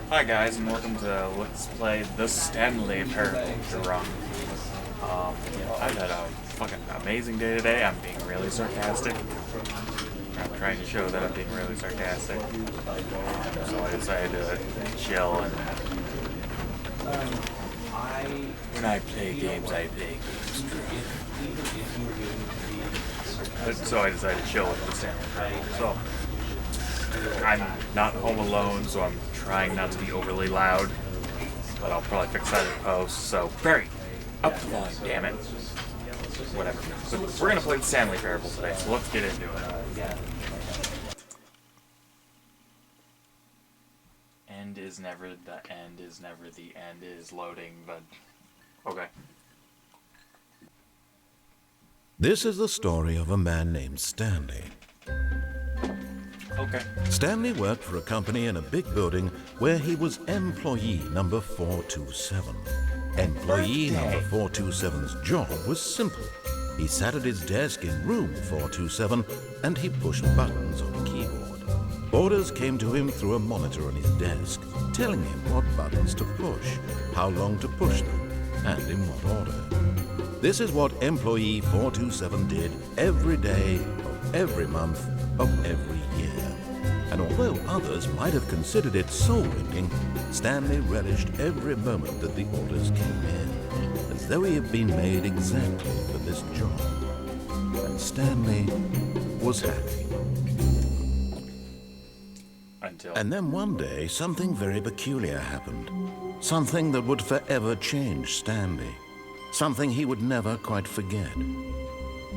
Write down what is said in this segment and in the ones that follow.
Hi guys, and welcome to Let's Play the Stanley Parable Drunk. I've had a fucking amazing day today. I'm being really sarcastic. I'm trying to show that I'm being really sarcastic. So I decided to chill and... when I play games, I play games true. So I decided to chill with the Stanley Parable. So, I'm not home alone, so I'm trying not to be overly loud, but I'll probably fix that in post. So, Barry, up the volume, damn it. Whatever. So we're gonna play the Stanley Parable today, so let's get into it. End is never the end is never the end is loading, but okay. This is the story of a man named Stanley. Okay. Stanley worked for a company in a big building where he was employee number 427. Employee number 427's job was simple. He sat at his desk in room 427 and he pushed buttons on a keyboard. Orders came to him through a monitor on his desk, telling him what buttons to push, how long to push them, and in what order. This is what employee 427 did every day of every month of every year. And although others might have considered it soul-winning, Stanley relished every moment that the orders came in, as though he had been made exactly for this job. And Stanley was happy. And then one day, something very peculiar happened. Something that would forever change Stanley. Something he would never quite forget.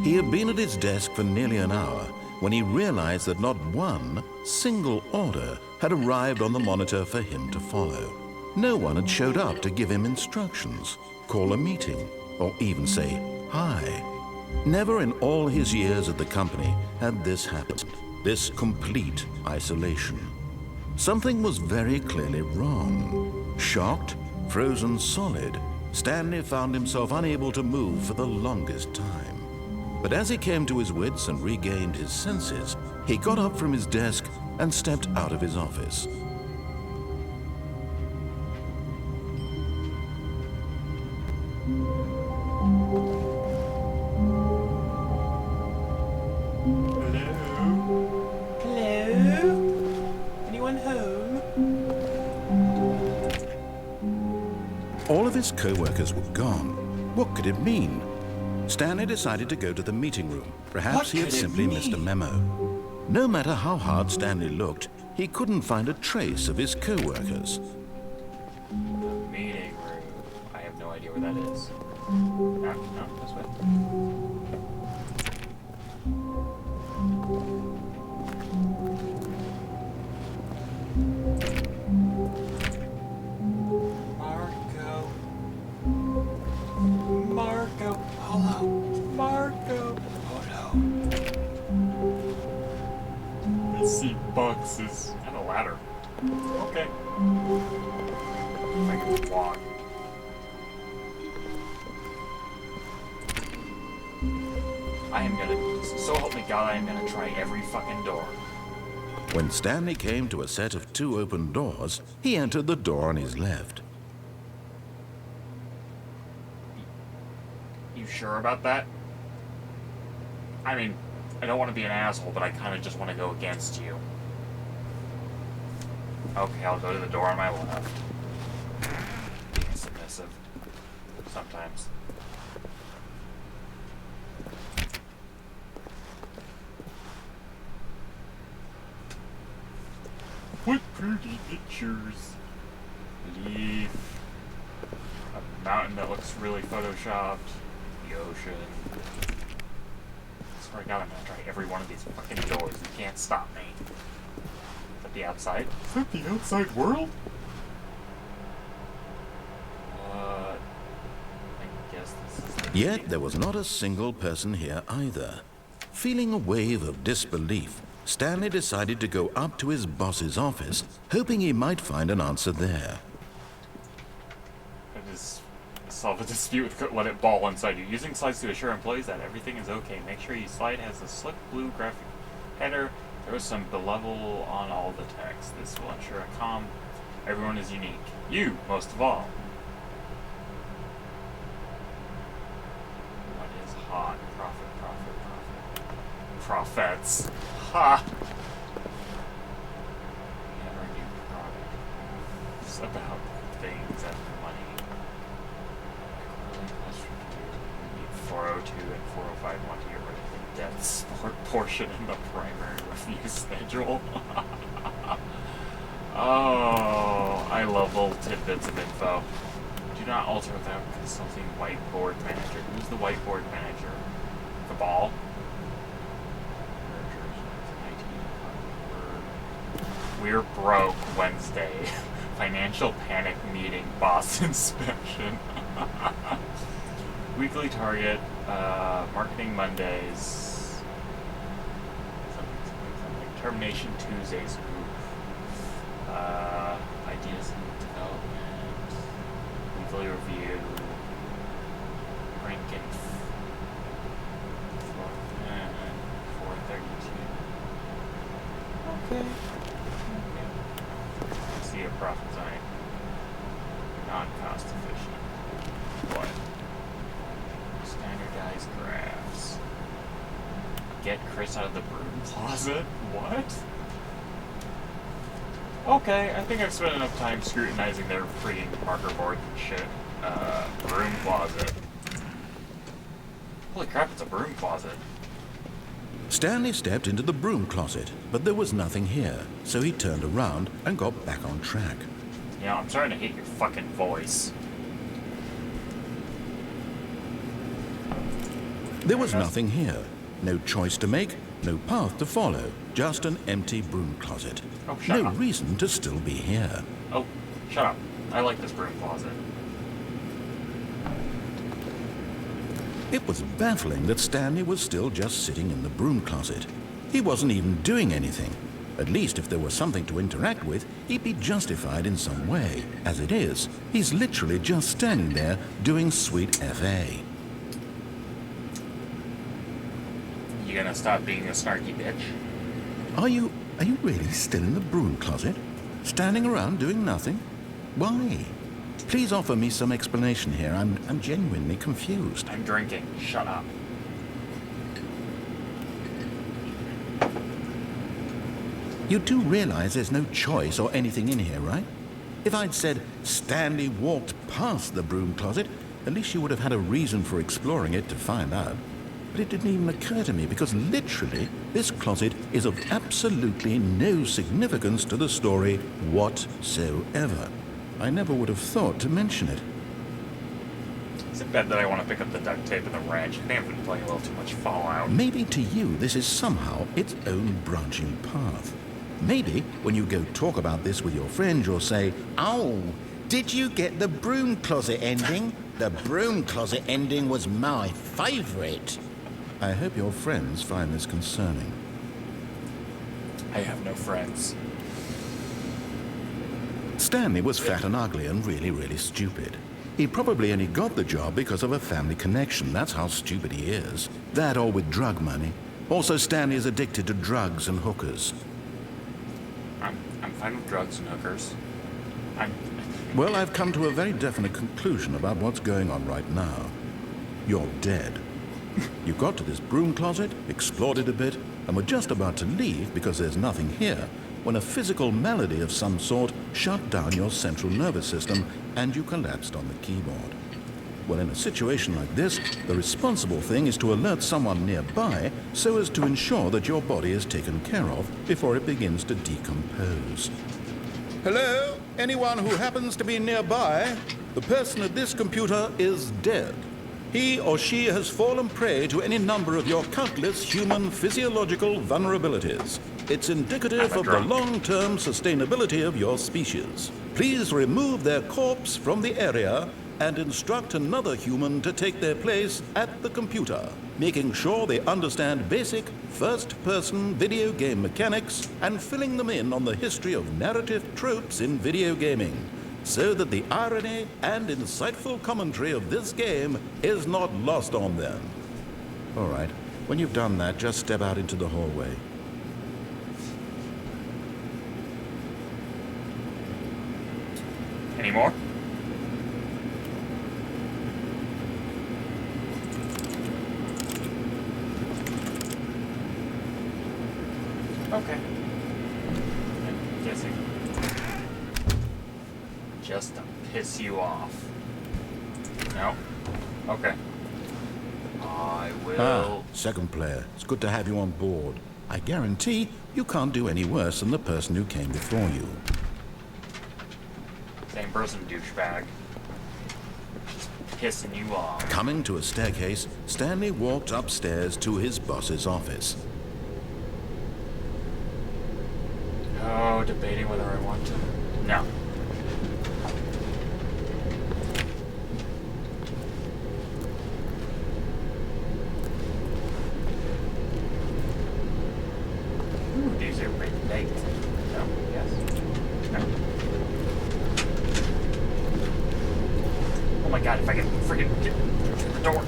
He had been at his desk for nearly an hour when he realized that not one single order had arrived on the monitor for him to follow. No one had showed up to give him instructions, call a meeting, or even say hi. Never in all his years at the company had this happened, this complete isolation. Something was very clearly wrong. Shocked, frozen solid, Stanley found himself unable to move for the longest time. But as he came to his wits and regained his senses, he got up from his desk and stepped out of his office. All of his co-workers were gone. What could it mean? Stanley decided to go to the meeting room. Perhaps he had simply missed a memo. No matter how hard Stanley looked, he couldn't find a trace of his co-workers. Meeting room. I have no idea where that is. No, this way. Boxes and a ladder. Okay. I can walk. So help me God, I am gonna try every fucking door. When Stanley came to a set of 2 open doors, he entered the door on his left. You sure about that? I mean, I don't want to be an asshole, but I kind of just want to go against you. Okay, I'll go to the door on my left. Being submissive. Sometimes. What pretty pictures. Leaf. A mountain that looks really photoshopped. The ocean. I swear to God, I'm gonna try every one of these fucking doors. You can't stop me. The outside? Is that the outside world? I guess this is the... Yet there was not a single person here either. Feeling a wave of disbelief, Stanley decided to go up to his boss's office, hoping he might find an answer there. Just solve a dispute with Let It Ball inside you. Using slides to assure employees that everything is okay. Make sure your slide has a slick blue graphic header. There was some belevel on all the text. This will ensure a calm Everyone is unique. You, most of all. What is hot? Profit, profit, profit. Profits. Ha! Never new product. It's about things and money. We need 402 and 405 want to get rid of the death support portion in the primary review schedule. Oh, I love little tidbits of info. Do not alter without consulting whiteboard manager. Who's the whiteboard manager? The ball? We're broke Wednesday. Financial panic meeting, boss inspection. Weekly target, marketing Mondays. Something. Termination Tuesdays. Ideas and development, weekly review, rank and 432. Okay. See a profit sign. Non-cost efficient. What? Standardized graphs. Get Chris out of the broom closet? What? Okay, I think I've spent enough time scrutinizing their freaking marker board and shit. Broom closet. Holy crap, it's a broom closet. Stanley stepped into the broom closet, but there was nothing here, so he turned around and got back on track. You know, I'm starting to hate your fucking voice. There was nothing here. No choice to make, no path to follow, just an empty broom closet. Oh, shut no up. reason to still be here. Oh, shut up. I like this broom closet. It was baffling that Stanley was still just sitting in the broom closet. He wasn't even doing anything. At least if there was something to interact with, he'd be justified in some way. As it is, he's literally just standing there doing sweet FA. You gonna stop being a snarky bitch? Are you really still in the broom closet? Standing around doing nothing? Why? Please offer me some explanation here. I'm genuinely confused. I'm drinking. Shut up. You do realize there's no choice or anything in here, right? If I'd said Stanley walked past the broom closet, at least you would have had a reason for exploring it to find out. But it didn't even occur to me because literally this closet is of absolutely no significance to the story whatsoever. I never would have thought to mention it. Is it bad that I want to pick up the duct tape and the wrench? I think I've been playing a little too much Fallout. Maybe to you this is somehow its own branching path. Maybe when you go talk about this with your friend, you'll say, "Oh, did you get the broom closet ending? The broom closet ending was my favorite." I hope your friends find this concerning. I have no friends. Stanley was fat and ugly and really, really stupid. He probably only got the job because of a family connection. That's how stupid he is. That or with drug money. Also, Stanley is addicted to drugs and hookers. I'm fine with drugs and hookers. Well, I've come to a very definite conclusion about what's going on right now. You're dead. You got to this broom closet, explored it a bit, and were just about to leave because there's nothing here, when a physical malady of some sort shut down your central nervous system and you collapsed on the keyboard. Well, in a situation like this, the responsible thing is to alert someone nearby so as to ensure that your body is taken care of before it begins to decompose. Hello? Anyone who happens to be nearby? The person at this computer is dead. He or she has fallen prey to any number of your countless human physiological vulnerabilities. It's indicative of the long-term sustainability of your species. Please remove their corpse from the area and instruct another human to take their place at the computer, making sure they understand basic first-person video game mechanics and filling them in on the history of narrative tropes in video gaming, so that the irony and insightful commentary of this game is not lost on them. All right, when you've done that, just step out into the hallway. Any more? Okay. I'm guessing. Just to piss you off. No? Okay. I will... Ah, second player. It's good to have you on board. I guarantee you can't do any worse than the person who came before you. Same person, douchebag. Just pissing you off. Coming to a staircase, Stanley walked upstairs to his boss's office. Oh, debating whether I want to. No. Ooh, these are great dates. No? Yes? No? Oh my god, if I can freaking get through the door.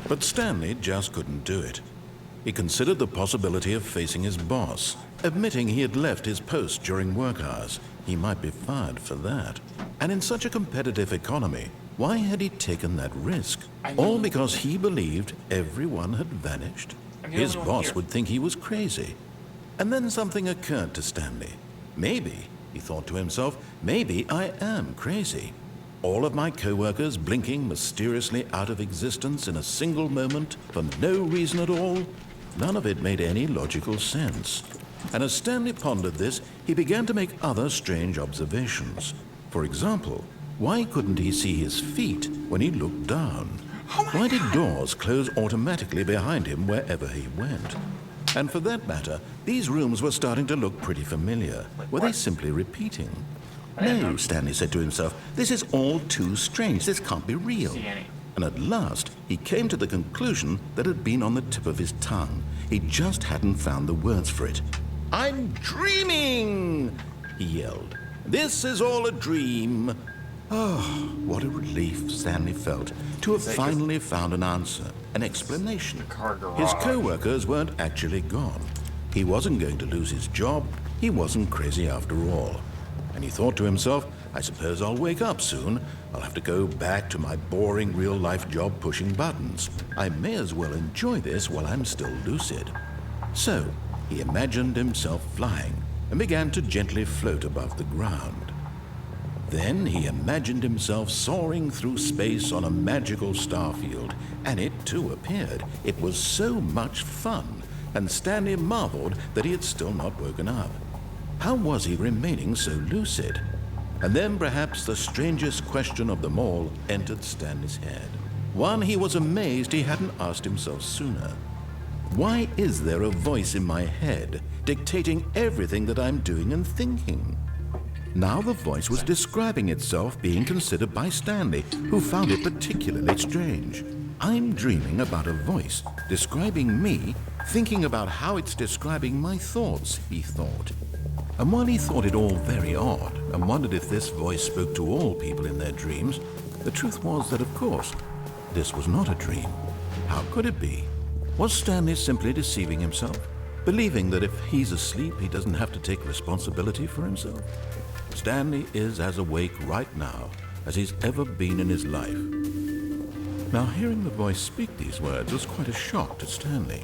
But Stanley just couldn't do it. He considered the possibility of facing his boss, admitting he had left his post during work hours. He might be fired for that. And in such a competitive economy, why had he taken that risk? All because he believed everyone had vanished? His boss would think he was crazy. And then something occurred to Stanley. Maybe, he thought to himself, maybe I am crazy. All of my co-workers blinking mysteriously out of existence in a single moment for no reason at all? None of it made any logical sense. And as Stanley pondered this, he began to make other strange observations. For example, why couldn't he see his feet when he looked down? Why did doors close automatically behind him wherever he went? And for that matter, these rooms were starting to look pretty familiar. Were they simply repeating? No, Stanley said to himself, this is all too strange. This can't be real. And at last, he came to the conclusion that had been on the tip of his tongue. He just hadn't found the words for it. I'm dreaming, he yelled. This is all a dream. Oh, what a relief Stanley felt to have finally found an answer, an explanation. His co-workers weren't actually gone. He wasn't going to lose his job. He wasn't crazy after all. And he thought to himself, I suppose I'll wake up soon. I'll have to go back to my boring real-life job pushing buttons. I may as well enjoy this while I'm still lucid. So, he imagined himself flying and began to gently float above the ground. Then he imagined himself soaring through space on a magical starfield, and it too appeared. It was so much fun, and Stanley marveled that he had still not woken up. How was he remaining so lucid? And then perhaps the strangest question of them all entered Stanley's head. One he was amazed he hadn't asked himself sooner. Why is there a voice in my head dictating everything that I'm doing and thinking? Now the voice was describing itself being considered by Stanley, who found it particularly strange. I'm dreaming about a voice describing me, thinking about how it's describing my thoughts, he thought. And while he thought it all very odd and wondered if this voice spoke to all people in their dreams, the truth was that, of course, this was not a dream. How could it be? Was Stanley simply deceiving himself, believing that if he's asleep, he doesn't have to take responsibility for himself? Stanley is as awake right now as he's ever been in his life. Now, hearing the voice speak these words was quite a shock to Stanley.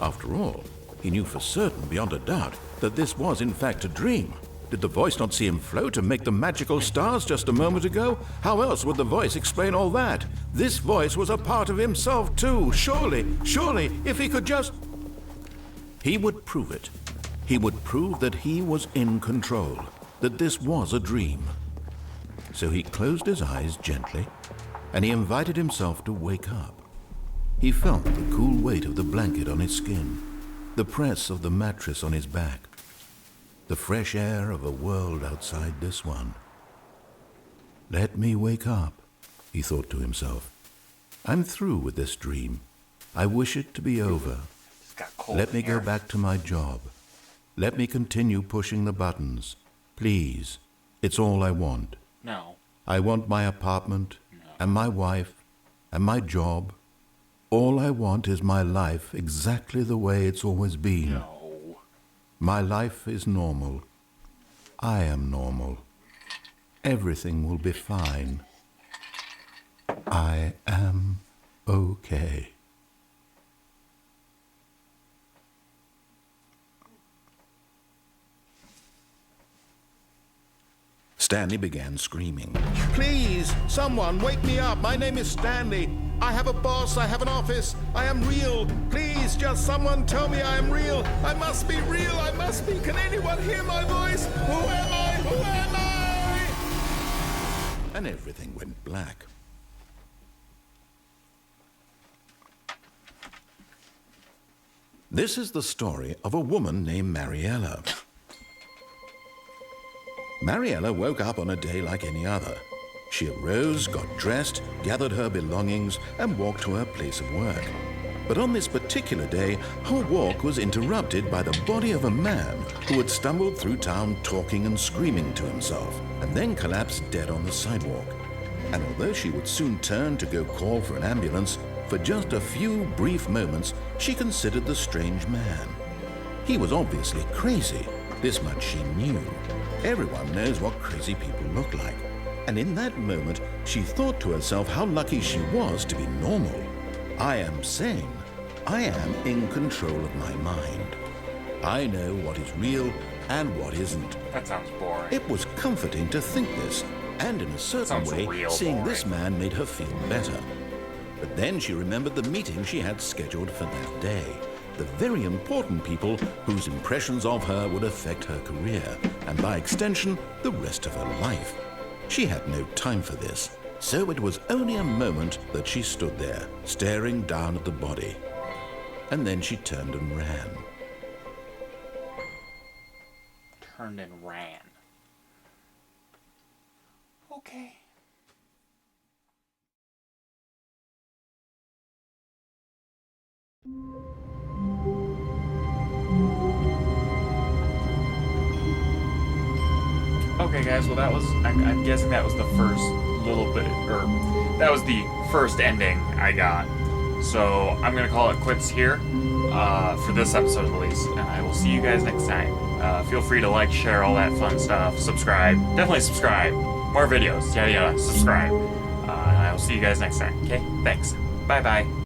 After all, he knew for certain, beyond a doubt, that this was in fact a dream. Did the voice not see him float and make the magical stars just a moment ago? How else would the voice explain all that? This voice was a part of himself too. Surely, if he could just... He would prove it. He would prove that he was in control, that this was a dream. So he closed his eyes gently, and he invited himself to wake up. He felt the cool weight of the blanket on his skin, the press of the mattress on his back, the fresh air of a world outside this one. Let me wake up, he thought to himself. I'm through with this dream. I wish it to be over. Let me go back to my job. Let me continue pushing the buttons. Please, it's all I want. No. I want my apartment, and my wife, and my job. All I want is my life exactly the way it's always been. No. My life is normal. I am normal. Everything will be fine. I am okay. Stanley began screaming. Please, someone, wake me up. My name is Stanley. I have a boss. I have an office. I am real. Please, just someone tell me I am real. I must be real. I must be. Can anyone hear my voice? Who am I? Who am I? And everything went black. This is the story of a woman named Mariella. Mariella woke up on a day like any other. She arose, got dressed, gathered her belongings, and walked to her place of work. But on this particular day, her walk was interrupted by the body of a man who had stumbled through town talking and screaming to himself, and then collapsed dead on the sidewalk. And although she would soon turn to go call for an ambulance, for just a few brief moments, she considered the strange man. He was obviously crazy. This much she knew. Everyone knows what crazy people look like. And in that moment, she thought to herself how lucky she was to be normal. I am sane. I am in control of my mind. I know what is real and what isn't. That sounds boring. It was comforting to think this, and in a certain way, seeing this man made her feel better. But then she remembered the meeting she had scheduled for that day. The very important people whose impressions of her would affect her career, and by extension, the rest of her life. She had no time for this, so it was only a moment that she stood there, staring down at the body. And then she turned and ran. Turned and ran. Okay. Okay, guys, well, that was, I'm guessing that was the first little bit, or that was the first ending I got. So I'm going to call it quits here for this episode at least, and I will see you guys next time. Feel free to like, share, all that fun stuff, subscribe. Definitely subscribe. More videos, yada yada, subscribe. And I will see you guys next time, okay? Thanks. Bye-bye.